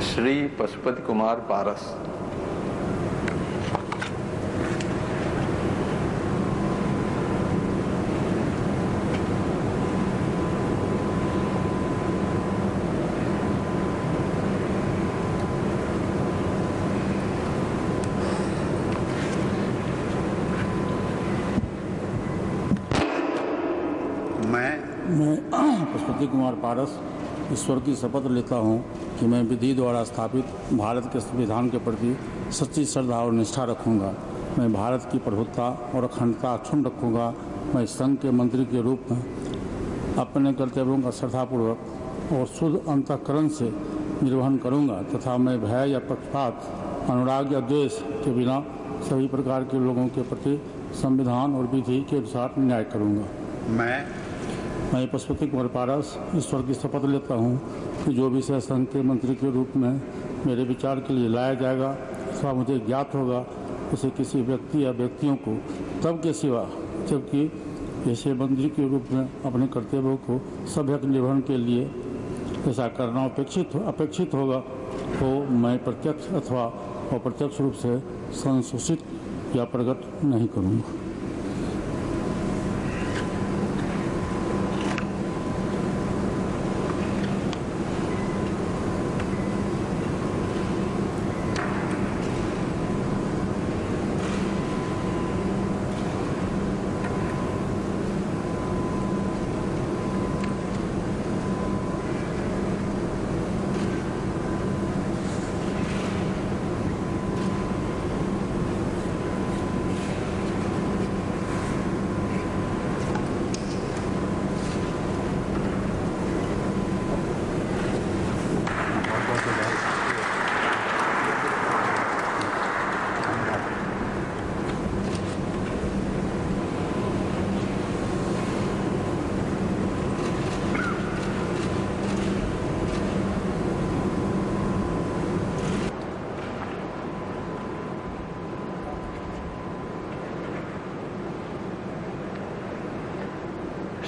श्री पशुपति कुमार पारस। मैं पशुपति कुमार पारस ईश्वर की शपथ लेता हूँ कि मैं विधि द्वारा स्थापित भारत के संविधान के प्रति सच्ची श्रद्धा और निष्ठा रखूँगा। मैं भारत की प्रभुत्ता और अखंडता अक्षुण्ण रखूँगा। मैं संघ के मंत्री के रूप में अपने कर्तव्यों का श्रद्धापूर्वक और शुद्ध अंतःकरण से निर्वहन करूँगा तथा मैं भय या पक्षपात, अनुराग या द्वेष के बिना सभी प्रकार के लोगों के प्रति संविधान और विधि के अनुसार न्याय करूँगा। मैं पशुपति कुमार पारस ईश्वर की शपथ लेता हूँ कि जो विषय संघ के मंत्री के रूप में मेरे विचार के लिए लाया जाएगा अथवा मुझे ज्ञात होगा उसे किसी व्यक्ति या व्यक्तियों को तब के सिवा जबकि ऐसे मंत्री के रूप में अपने कर्तव्यों को सभ्यक निर्वहन के लिए ऐसा करना अपेक्षित होगा तो मैं प्रत्यक्ष अथवा अप्रत्यक्ष रूप से संसूचित या प्रकट नहीं करूँगा।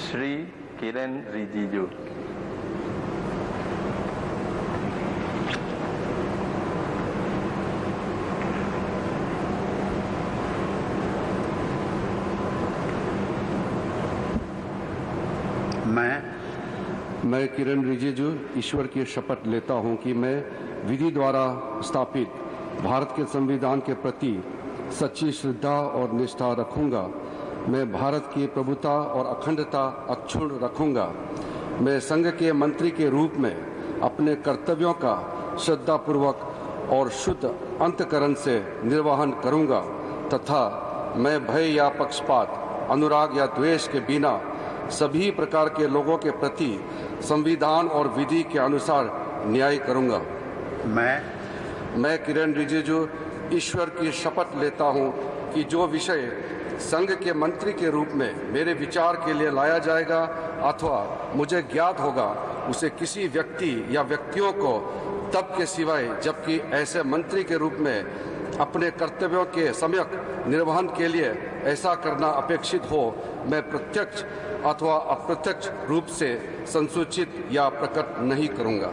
श्री किरण रिजिजू। मैं किरण रिजिजू ईश्वर की शपथ लेता हूं कि मैं विधि द्वारा स्थापित भारत के संविधान के प्रति सच्ची श्रद्धा और निष्ठा रखूंगा। मैं भारत की प्रभुता और अखंडता अक्षुण्ण रखूंगा। मैं संघ के मंत्री के रूप में अपने कर्तव्यों का श्रद्धापूर्वक और शुद्ध अंतःकरण से निर्वहन करूंगा तथा मैं भय या पक्षपात, अनुराग या द्वेष के बिना सभी प्रकार के लोगों के प्रति संविधान और विधि के अनुसार न्याय करूंगा। मैं किरण रिजिजू ईश्वर की शपथ लेता हूं कि जो विषय संघ के मंत्री के रूप में मेरे विचार के लिए लाया जाएगा अथवा मुझे ज्ञात होगा उसे किसी व्यक्ति या व्यक्तियों को तब के सिवाय जबकि ऐसे मंत्री के रूप में अपने कर्तव्यों के सम्यक निर्वहन के लिए ऐसा करना अपेक्षित हो मैं प्रत्यक्ष अथवा अप्रत्यक्ष रूप से संसूचित या प्रकट नहीं करूंगा।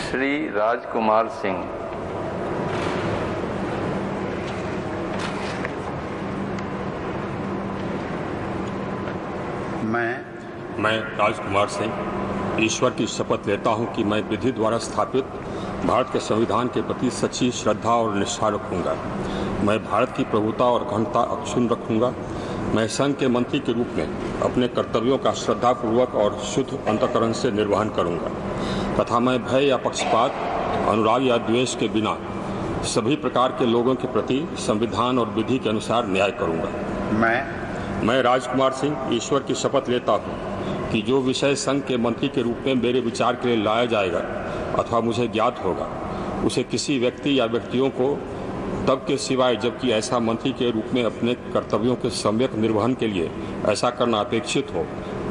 श्री राजकुमार सिंह। मैं राजकुमार सिंह ईश्वर की शपथ लेता हूं कि मैं विधि द्वारा स्थापित भारत के संविधान के प्रति सच्ची श्रद्धा और निष्ठा रखूंगा। मैं भारत की प्रभुता और अखंडता अक्षुण्ण रखूंगा। मैं संघ के मंत्री के रूप में अपने कर्तव्यों का श्रद्धापूर्वक और शुद्ध अंतःकरण से निर्वहन करूंगा तथा मैं भय या पक्षपात, अनुराग या द्वेष के बिना सभी प्रकार के लोगों के प्रति संविधान और विधि के अनुसार न्याय करूंगा। मैं राजकुमार सिंह ईश्वर की शपथ लेता हूँ कि जो विषय संघ के मंत्री के रूप में मेरे विचार के लिए लाया जाएगा अथवा मुझे ज्ञात होगा उसे किसी व्यक्ति या व्यक्तियों को तब के सिवाय जबकि ऐसा मंत्री के रूप में अपने कर्तव्यों के सम्यक निर्वहन के लिए ऐसा करना अपेक्षित हो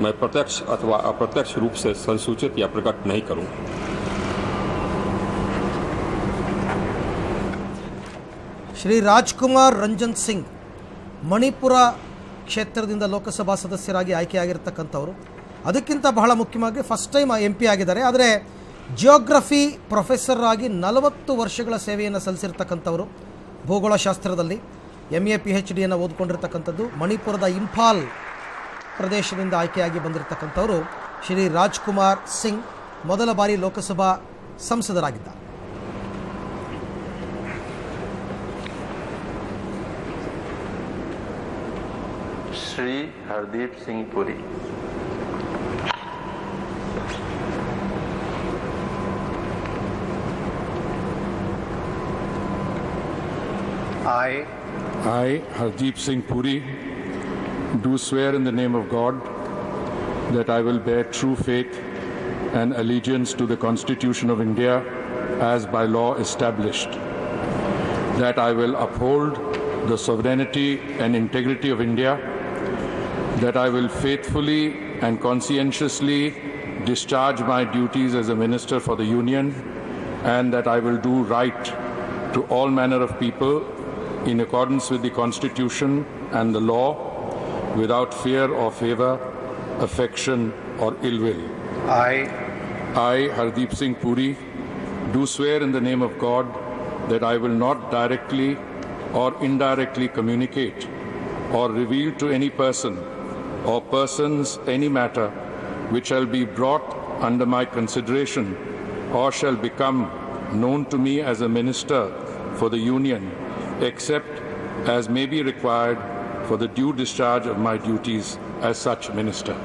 मैं प्रत्यक्ष अथवा अप्रत्यक्ष रूप से संसूचित या प्रकट नहीं करूँ। ಶ್ರೀ ರಾಜ್ಕುಮಾರ್ ರಂಜನ್ ಸಿಂಗ್ ಮಣಿಪುರ ಕ್ಷೇತ್ರದಿಂದ ಲೋಕಸಭಾ ಸದಸ್ಯರಾಗಿ ಆಯ್ಕೆಯಾಗಿರ್ತಕ್ಕಂಥವರು. ಅದಕ್ಕಿಂತ ಬಹಳ ಮುಖ್ಯವಾಗಿ ಫಸ್ಟ್ ಟೈಮ್ MP ಆಗಿದ್ದಾರೆ. ಆದರೆ ಜಿಯೋಗ್ರಫಿ ಪ್ರೊಫೆಸರ್ ಆಗಿ 40 ವರ್ಷಗಳ ಸೇವೆಯನ್ನು ಸಲ್ಲಿಸಿರ್ತಕ್ಕಂಥವರು. ಭೂಗೋಳಶಾಸ್ತ್ರದಲ್ಲಿ MA PhDಯನ್ನು ಓದಿಕೊಂಡಿರ್ತಕ್ಕಂಥದ್ದು. ಮಣಿಪುರದ ಇಂಫಾಲ್ ಪ್ರದೇಶದಿಂದ ಆಯ್ಕೆಯಾಗಿ ಬಂದಿರತಕ್ಕಂಥವರು ಶ್ರೀ ರಾಜ್ಕುಮಾರ್ ಸಿಂಗ್ ಮೊದಲ ಬಾರಿ Lok Sabha ಸಂಸದರಾಗಿದ್ದಾರೆ. Shri Hardeep Singh Puri. I, Hardeep Singh Puri, do swear in the name of God that I will bear true faith and allegiance to the Constitution of India as by law established, that I will uphold the sovereignty and integrity of India, that I will faithfully and conscientiously discharge my duties as a minister for the Union, and that I will do right to all manner of people in accordance with the Constitution and the law, without fear or favor, affection or ill will. I, Hardeep Singh Puri, do swear in the name of God that I will not directly or indirectly communicate or reveal to any person or persons any matter which shall be brought under my consideration or shall become known to me as a minister for the Union, except as may be required for the due discharge of my duties as such minister.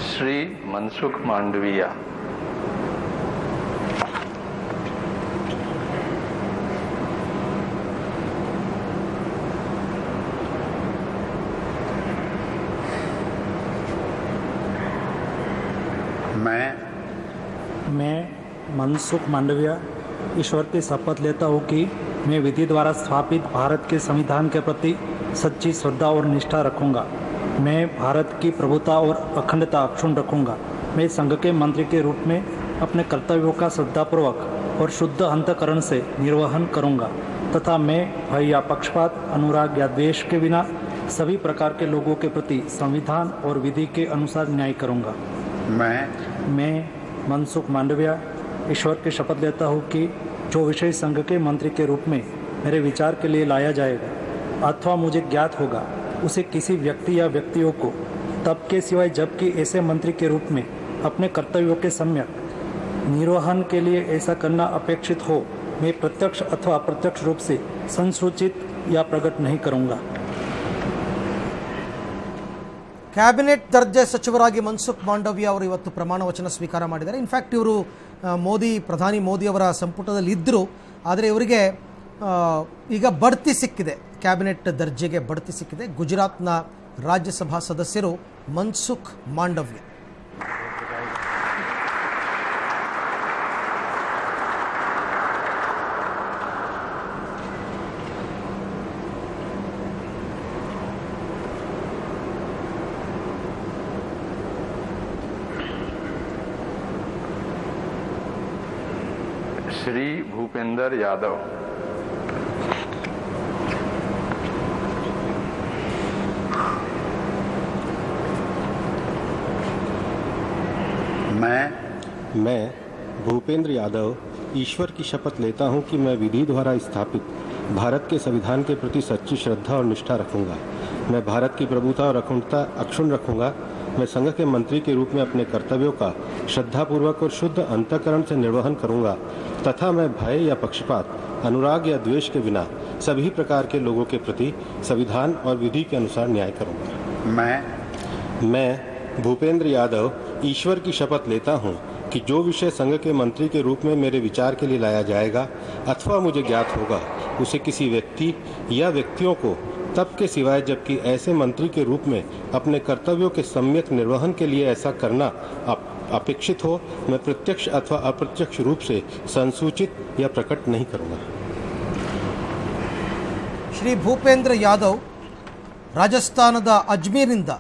Shri Mansukh Mandaviya. मैं मनसुख मांडविया ईश्वर की शपथ लेता हूँ कि मैं विधि द्वारा स्थापित भारत के संविधान के प्रति सच्ची श्रद्धा और निष्ठा रखूँगा। मैं भारत की प्रभुता और अखंडता अक्षुण्ण रखूँगा। मैं संघ के मंत्री के रूप में अपने कर्तव्यों का श्रद्धापूर्वक और शुद्ध अंतःकरण से निर्वहन करूँगा तथा मैं भय या पक्षपात, अनुराग या द्वेष के बिना सभी प्रकार के लोगों के प्रति संविधान और विधि के अनुसार न्याय करूँगा। मैं मनसुख मांडविया ईश्वर की शपथ लेता हूँ कि जो विषय संघ के मंत्री के रूप में मेरे विचार के लिए लाया जाएगा अथवा मुझे ज्ञात होगा उसे किसी व्यक्ति या व्यक्तियों को तब के सिवाय जबकि ऐसे मंत्री के रूप में अपने कर्तव्यों के सम्यक निर्वहन के लिए ऐसा करना अपेक्षित हो मैं प्रत्यक्ष अथवा अप्रत्यक्ष रूप से संसूचित या प्रकट नहीं करूँगा। ಕ್ಯಾಬಿನೆಟ್ ದರ್ಜೆ ಸಚಿವರಾಗಿ ಮನ್ಸುಖ್ ಮಾಂಡವ್ಯ ಅವರು ಇವತ್ತು ಪ್ರಮಾಣ ವಚನ ಸ್ವೀಕಾರ ಮಾಡಿದ್ದಾರೆ. ಇನ್ಫ್ಯಾಕ್ಟ್ ಇವರು ಪ್ರಧಾನಿ ಮೋದಿಯವರ ಸಂಪುಟದಲ್ಲಿ ಇದ್ದರು. ಆದರೆ ಇವರಿಗೆ ಈಗ ಬಡ್ತಿ ಸಿಕ್ಕಿದೆ, ಕ್ಯಾಬಿನೆಟ್ ದರ್ಜೆಗೆ ಬಡ್ತಿ ಸಿಕ್ಕಿದೆ. ಗುಜರಾತ್ನ ರಾಜ್ಯಸಭಾ ಸದಸ್ಯರು ಮನ್ಸುಖ್ ಮಾಂಡವ್ಯ. श्री भूपेंद्र यादव। मैं मैं भूपेंद्र यादव ईश्वर की शपथ लेता हूं कि मैं विधि द्वारा स्थापित भारत के संविधान के प्रति सच्ची श्रद्धा और निष्ठा रखूंगा। मैं भारत की प्रभुता और अखंडता अक्षुण्ण रखूंगा। मैं संघ के मंत्री के रूप में अपने कर्तव्यों का श्रद्धापूर्वक और शुद्ध अंतःकरण से निर्वहन करूंगा तथा मैं भय या पक्षपात, अनुराग या द्वेष के बिना सभी प्रकार के लोगों के प्रति संविधान और विधि के अनुसार न्याय करूंगा। मैं भूपेंद्र यादव ईश्वर की शपथ लेता हूं कि जो विषय संघ के मंत्री के रूप में मेरे विचार के लिए लाया जाएगा अथवा मुझे ज्ञात होगा, उसे किसी व्यक्ति या व्यक्तियों को तब के सिवाय जबकि ऐसे मंत्री के रूप में अपने कर्तव्यों के सम्यक निर्वहन के लिए ऐसा करना अपेक्षित हो, मैं प्रत्यक्ष अथवा अप्रत्यक्ष रूप से संसूचित या प्रकट नहीं करूंगा। ಶ್ರೀ ಭೂಪೇಂದ್ರ ಯಾದವ್ ರಾಜಸ್ಥಾನದ ಅಜ್ಮೀರ್ನಿಂದ